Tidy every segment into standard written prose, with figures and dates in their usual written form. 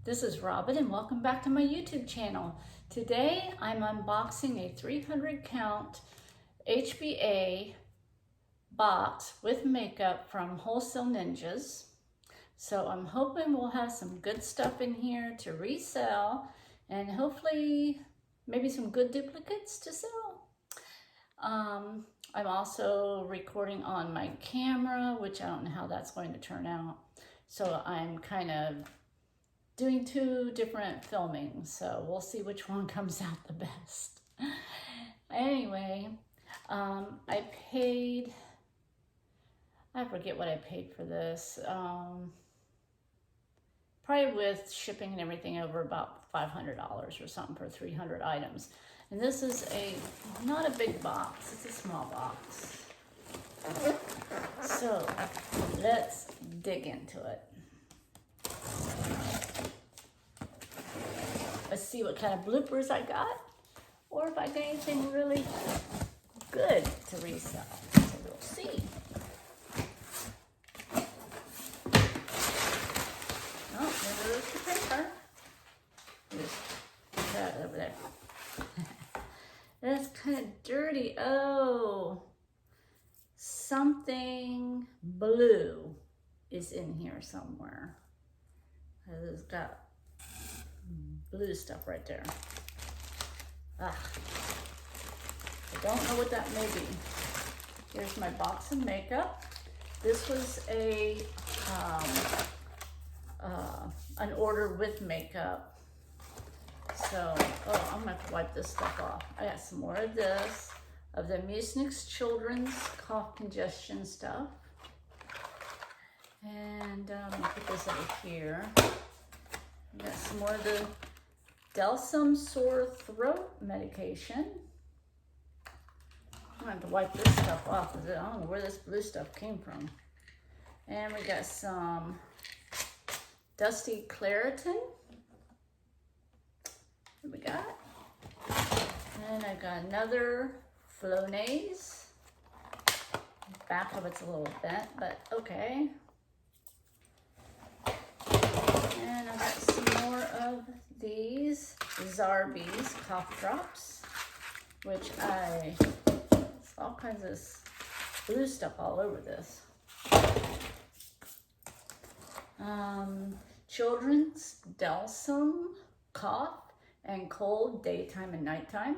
This is Robin and welcome back to my YouTube channel. Today I'm unboxing a 300 count HBA box with makeup from Wholesale Ninjas. So I'm hoping we'll have some good stuff in here to resell and hopefully maybe some good duplicates to sell. I'm also recording on my camera, which I don't know how that's going to turn out. So I'm kind of doing two different filmings, so we'll see which one comes out the best. Anyway, I forget what I paid for this. Probably with shipping and everything over about $500 or something for 300 items. And this is not a big box, it's a small box. So let's dig into it. Let's see what kind of bloopers I got, or if I got anything really good to resell. So we'll see. Oh, there goes the paper. Just put that over there. That's kind of dirty. Oh, something blue is in here somewhere. It's got blue stuff right there. I don't know what that may be. Here's my box of makeup. This was an order with makeup. So, I'm gonna have to wipe this stuff off. I got some more of this, of the Mucinex Children's Cough Congestion stuff. And put this over here. I got some more of the Delsum sore throat medication. I'm gonna have to wipe this stuff off because I don't know where this blue stuff came from. And we got some Dusty Claritin. What we got? And I've got another Flonase. Back of it's a little bent, but okay. And I've got some more of these Zarbee's cough drops, which it's all kinds of blue stuff all over this. Children's Delsum cough and cold daytime and nighttime.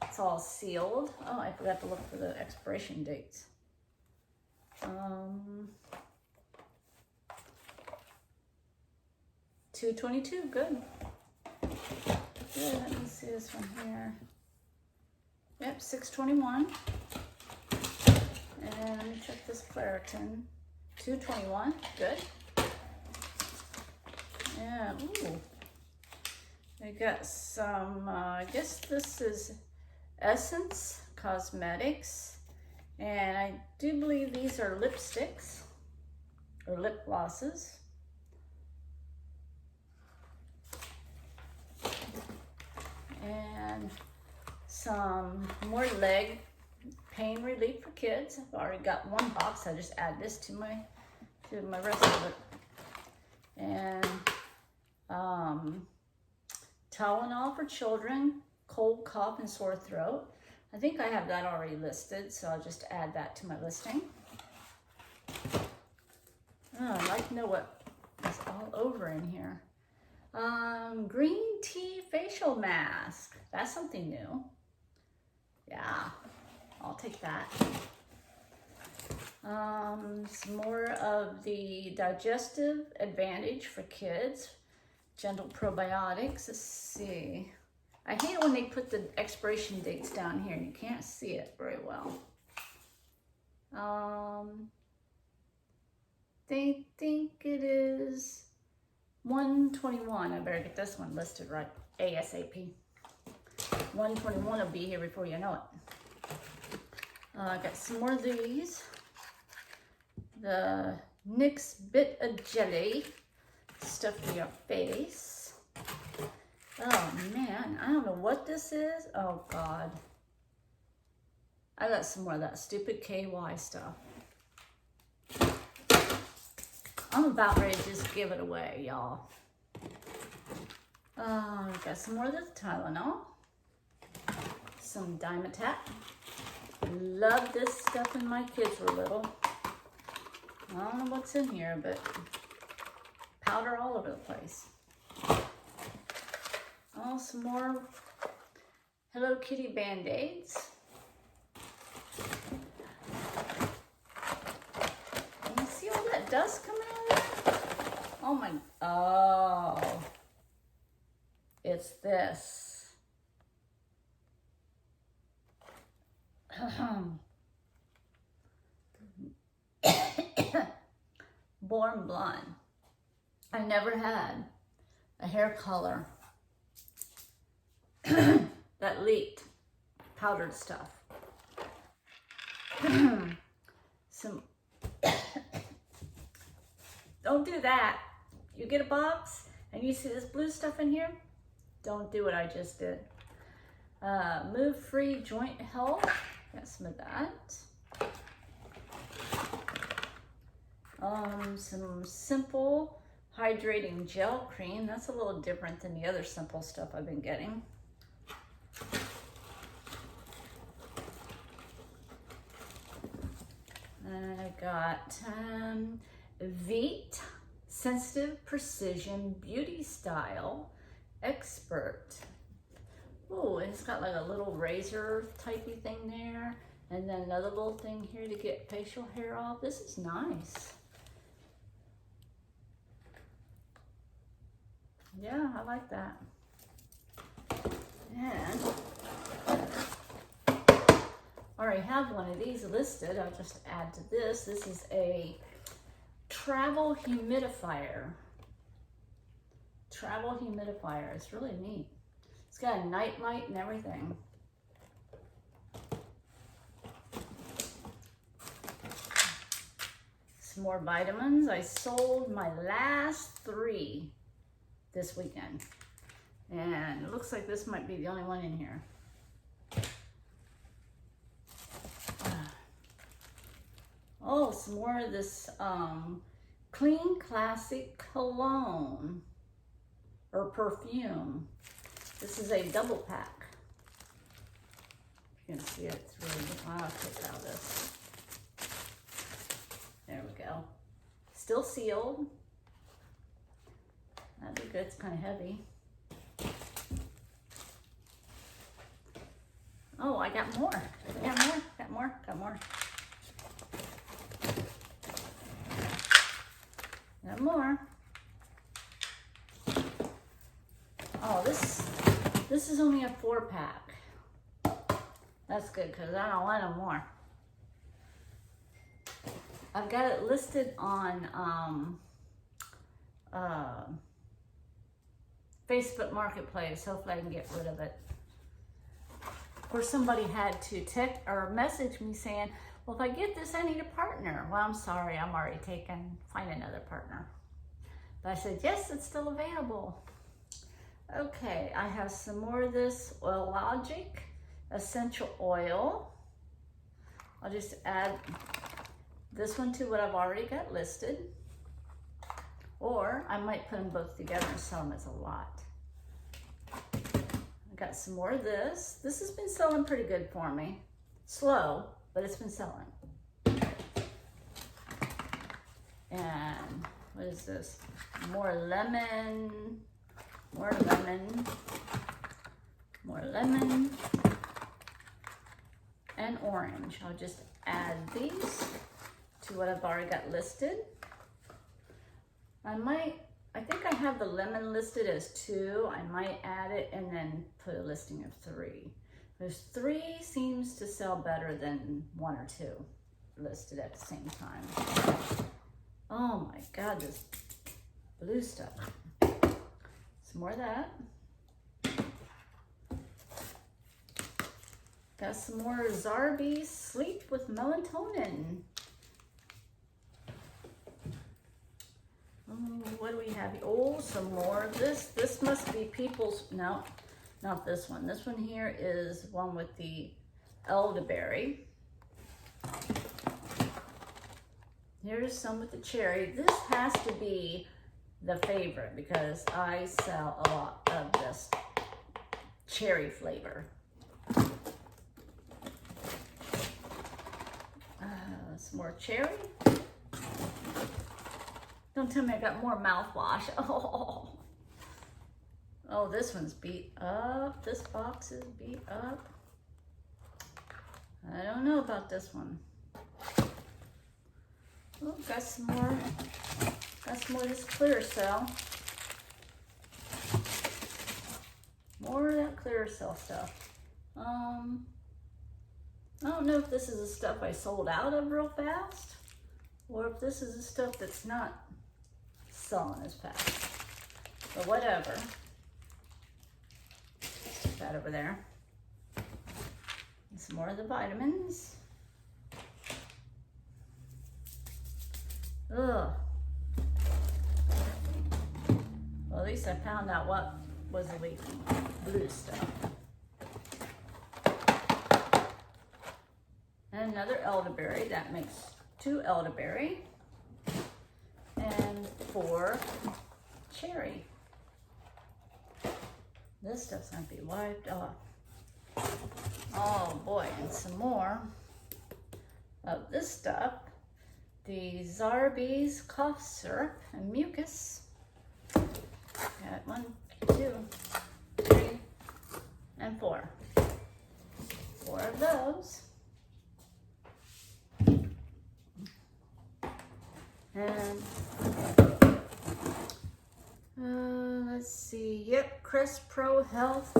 It's all sealed. Oh, I forgot to look for the expiration dates. 2/22, good. Good, let me see this one here. Yep, 6/21. And let me check this Claritin. 2/21, good. Yeah, ooh. I got some, I guess this is Essence Cosmetics. And I do believe these are lipsticks or lip glosses. And some more leg pain relief for kids. I've already got one box. I just add this to my rest of it. And Tylenol for children, cold, cough, and sore throat. I think I have that already listed, so I'll just add that to my listing. Oh, I'd like to know what is all over in here. Green tea facial mask. That's something new. Yeah, I'll take that. Some more of the Digestive Advantage for kids. Gentle probiotics. Let's see. I hate it when they put the expiration dates down here and you can't see it very well. They think it is 1/21. I better get this one listed right ASAP. 1/21 will be here before you know it. I got some more of these. The Nick's Bit of Jelly. Stuff for your face. Oh man, I don't know what this is. Oh God. I got some more of that stupid KY stuff. I'm about ready to just give it away, y'all. Got some more of the Tylenol. Some Dimetap. Love this stuff when my kids were little. I don't know what's in here, but powder all over the place. Oh, some more Hello Kitty Band-Aids. You see all that dust coming out of there? Oh my, oh. It's this. Born Blonde. I never had a hair color that leaked powdered stuff. Some don't do that. You get a box and you see this blue stuff in here, don't do what I just did. Move Free Joint Health. Got some of that. Some Simple Hydrating Gel Cream. That's a little different than the other Simple stuff I've been getting. And I got Veet Sensitive Precision Beauty Style Expert. Oh, it's got like a little razor typey thing there. And then another little thing here to get facial hair off. This is nice. Yeah, I like that. And I already have one of these listed. I'll just add to this. This is a travel humidifier. Travel humidifier. It's really neat. It's got a night light and everything. Some more vitamins. I sold my last 3 this weekend. And it looks like this might be the only one in here. Oh, some more of this Clean Classic Cologne or perfume. This is a double pack. You can see it through. I'll take out this. There we go. Still sealed. That'd be good. It's kind of heavy. Oh, I got more. I got more. Got more. Got more. Got more. Oh, this is only a 4-pack. That's good because I don't want no more. I've got it listed on Facebook Marketplace. Hopefully I can get rid of it. Of course, somebody had to text or message me saying, well, if I get this, I need a partner. Well, I'm sorry, I'm already taken. Find another partner. But I said, yes, it's still available. Okay, I have some more of this Oil Logic essential oil. I'll just add this one to what I've already got listed. Or I might put them both together and sell them as a lot. I got some more of this. This has been selling pretty good for me. Slow, but it's been selling. And what is this? More lemon, more lemon, more lemon, and orange. I'll just add these to what I've already got listed. I think I have the lemon listed as 2. I might add it and then put a listing of 3. There's 3 seems to sell better than 1 or 2 listed at the same time. Oh my God, this blue stuff. Some more of that. Got some more Zarbee's Sleep with Melatonin. what do we have? Oh, some more. This must be people's, no, not this one. This one here is one with the elderberry. Here's some with the cherry. This has to be the favorite because I sell a lot of this cherry flavor. Some more cherry. Don't tell me I got more mouthwash. Oh, this one's beat up. This box is beat up. I don't know about this one. Oh, got some more. Got some more of this clear cell. More of that clear cell stuff. I don't know if this is the stuff I sold out of real fast, or if this is the stuff that's not selling as fast. But whatever. Stick that over there. And some more of the vitamins. Ugh. Well, at least I found out what was leaking. Blue stuff. And another elderberry. That makes 2 elderberry. And 4 cherry. This stuff's gonna be wiped off. Oh boy, and some more of this stuff. The Zarbee's cough syrup and mucus. Got 1, 2, 3, and 4. 4 of those. And let's see. Yep, Crest Pro Health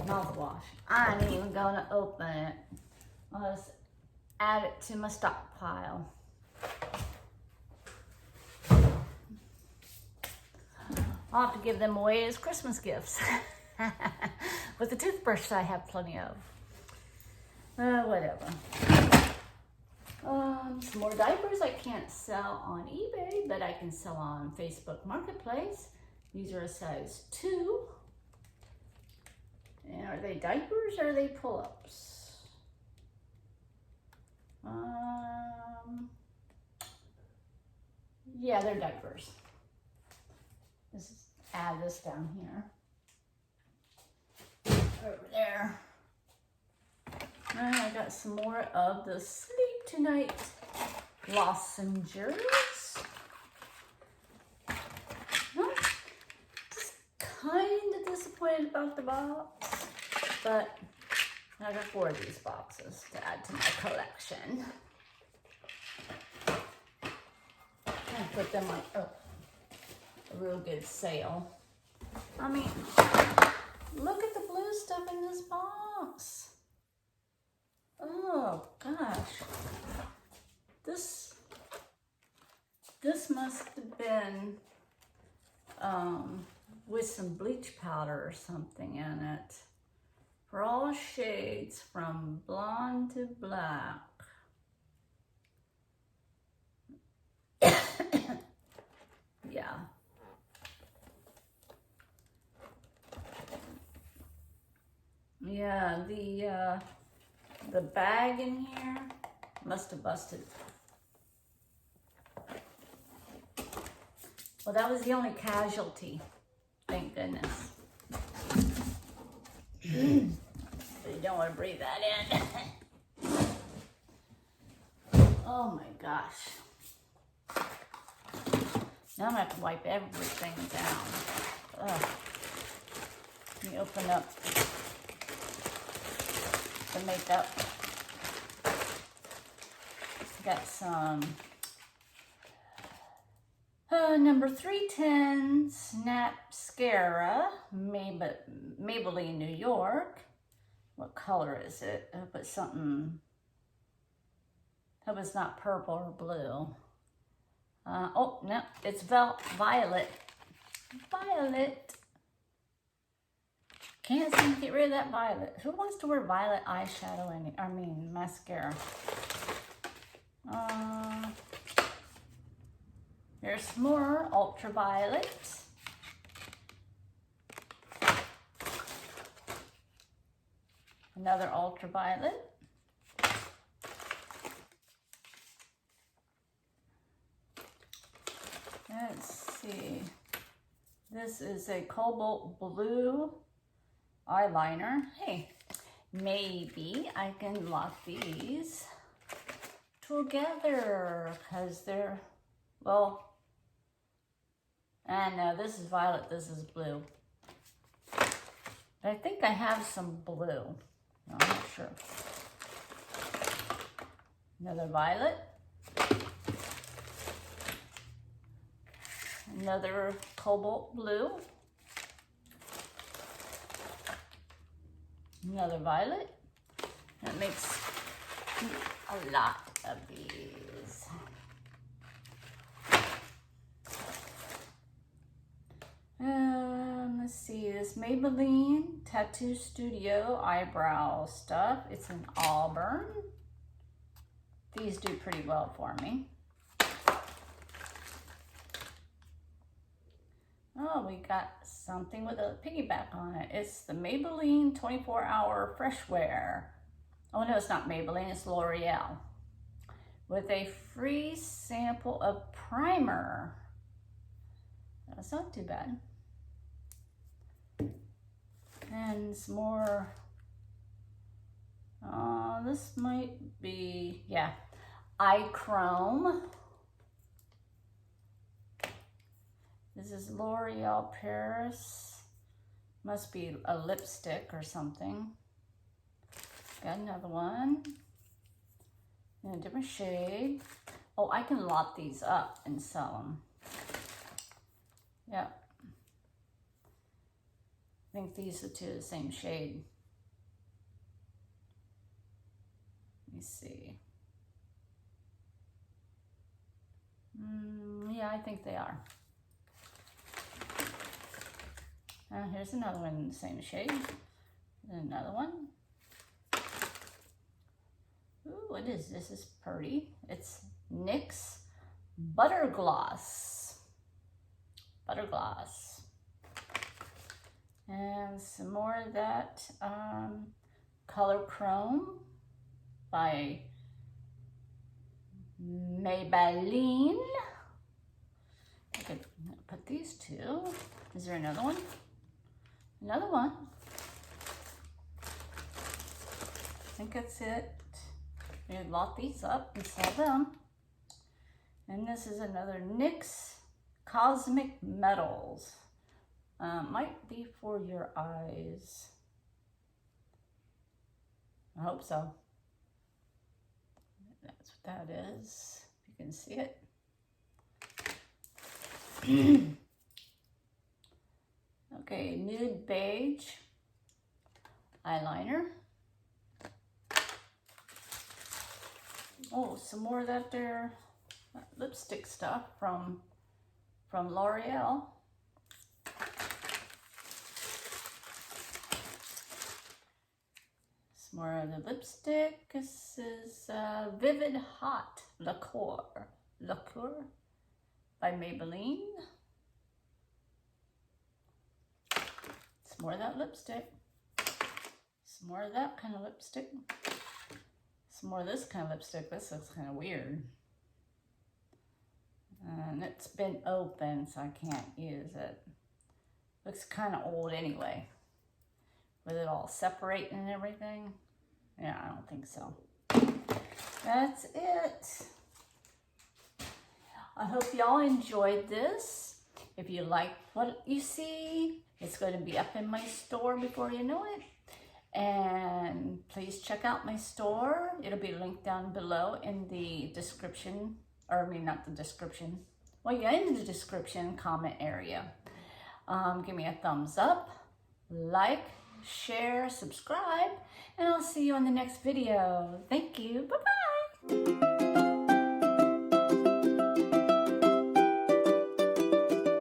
mouthwash. I ain't even gonna open it. I'll just add it to my stockpile. I'll have to give them away as Christmas gifts. With the toothbrush I have plenty of. Whatever. Some more diapers I can't sell on eBay, but I can sell on Facebook Marketplace. These are a size 2. And are they diapers or are they pull-ups? Yeah, they're diapers. Add this down here. Over there. And I got some more of the Sleep Tonight lozenges. Just kind of disappointed about the box, but I got 4 of these boxes to add to my collection. And put them on a real good sale. I mean, look at the blue stuff in this box. Oh gosh, this must have been with some bleach powder or something in it. For all shades from blonde to black. Yeah. Yeah, the bag in here must have busted. Well, that was the only casualty. Thank goodness. So you don't want to breathe that in. Oh my gosh. Now I'm going to have to wipe everything down. Ugh. Let me open up the makeup. Got some number 310 Snapscara, Maybelline, New York. What color is it? I hope it's something, hope it's not purple or blue. Oh, no, it's violet. Violet. Can't seem to get rid of that violet. Who wants to wear violet eyeshadow mascara? Here's some more ultraviolet. Another ultraviolet. Let's see. This is a cobalt blue eyeliner. Hey, maybe I can lock these together because they're, well, and no, this is violet, this is blue. But I think I have some blue. No, I'm not sure. Another violet. Another cobalt blue. Another violet. That makes a lot of these. Let's see, this Maybelline Tattoo Studio eyebrow stuff. It's in Auburn. These do pretty well for me. Oh, we got something with a piggyback on it. It's the Maybelline 24-Hour Fresh Wear. Oh no, it's not Maybelline, it's L'Oreal. With a free sample of primer. That's not too bad. And some more, this might be, yeah, eye chrome. This is L'Oreal Paris. Must be a lipstick or something. Got another one in a different shade. Oh, I can lot these up and sell them. Yeah. I think these are two the same shade. Let me see. Yeah, I think they are. Here's another one in the same shade. And another one. Ooh, what is this? This is pretty. It's NYX Butter Gloss. Butter Gloss. And some more of that Color Chrome by Maybelline. I could put these two. Is there another one? Another one. I think that's it. We lock these up and sell them. And this is another NYX Cosmic Metals. Might be for your eyes. I hope so. That's what that is. You can see it. Okay, nude beige eyeliner. Oh, some more of that there lipstick stuff from L'Oreal. Some more of the lipstick. This is Vivid Hot Liqueur by Maybelline. Some more of that lipstick. Some more of that kind of lipstick. Some more of this kind of lipstick. This looks kind of weird. And it's been open, so I can't use it. Looks kind of old anyway. With it all separating and everything. Yeah, I don't think so. That's it. I hope y'all enjoyed this. If you like what you see, it's going to be up in my store before you know it. And please check out my store. It'll be linked down below in the description, or I mean not the description. Well, yeah, in the description comment area. Give me a thumbs up, like, share, subscribe, and I'll see you on the next video. Thank you. Bye-bye.